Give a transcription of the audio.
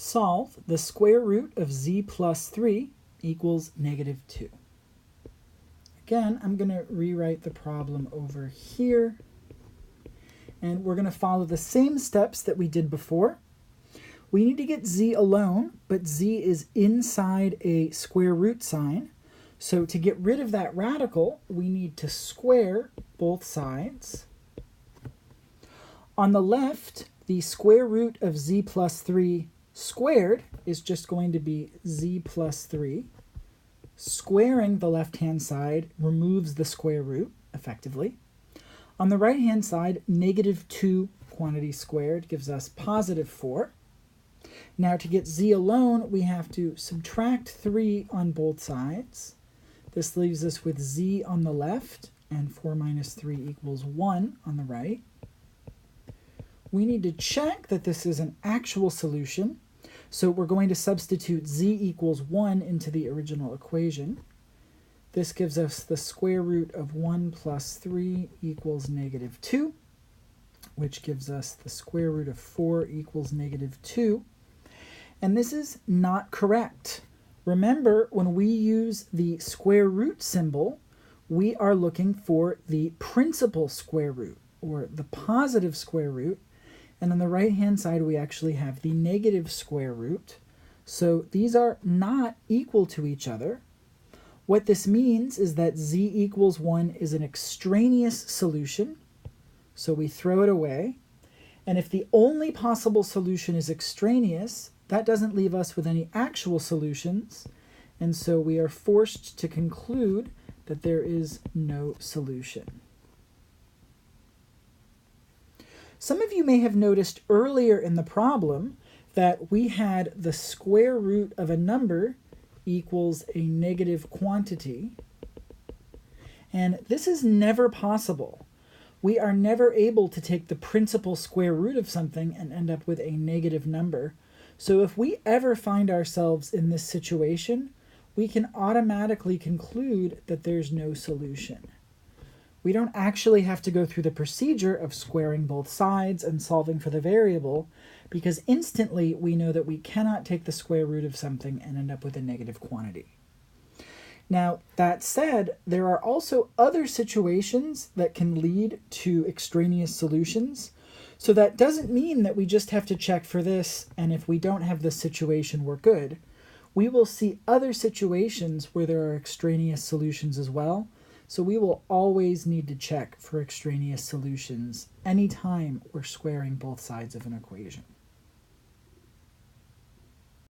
Solve the square root of z plus 3 equals negative 2. Again, I'm going to rewrite the problem over here. And we're going to follow the same steps that we did before. We need to get z alone, but z is inside a square root sign. So to get rid of that radical, we need to square both sides. On the left, the square root of z plus 3 squared is just going to be z plus 3. Squaring the left-hand side removes the square root, effectively. On the right-hand side, negative 2 quantity squared gives us positive 4. Now to get z alone, we have to subtract 3 on both sides. This leaves us with z on the left, and 4 minus 3 equals 1 on the right. We need to check that this is an actual solution, so we're going to substitute z equals 1 into the original equation. This gives us the square root of 1 plus 3 equals negative 2, which gives us the square root of 4 equals negative 2. And this is not correct. Remember, when we use the square root symbol, we are looking for the principal square root, or the positive square root. And on the right-hand side, we actually have the negative square root. So these are not equal to each other. What this means is that z equals 1 is an extraneous solution. So we throw it away. And if the only possible solution is extraneous, that doesn't leave us with any actual solutions. And so we are forced to conclude that there is no solution. Some of you may have noticed earlier in the problem that we had the square root of a number equals a negative quantity. And this is never possible. We are never able to take the principal square root of something and end up with a negative number. So if we ever find ourselves in this situation, we can automatically conclude that there's no solution. We don't actually have to go through the procedure of squaring both sides and solving for the variable, because instantly we know that we cannot take the square root of something and end up with a negative quantity. Now, that said, there are also other situations that can lead to extraneous solutions. So that doesn't mean that we just have to check for this, and if we don't have this situation, we're good. We will see other situations where there are extraneous solutions as well. So we will always need to check for extraneous solutions anytime we're squaring both sides of an equation.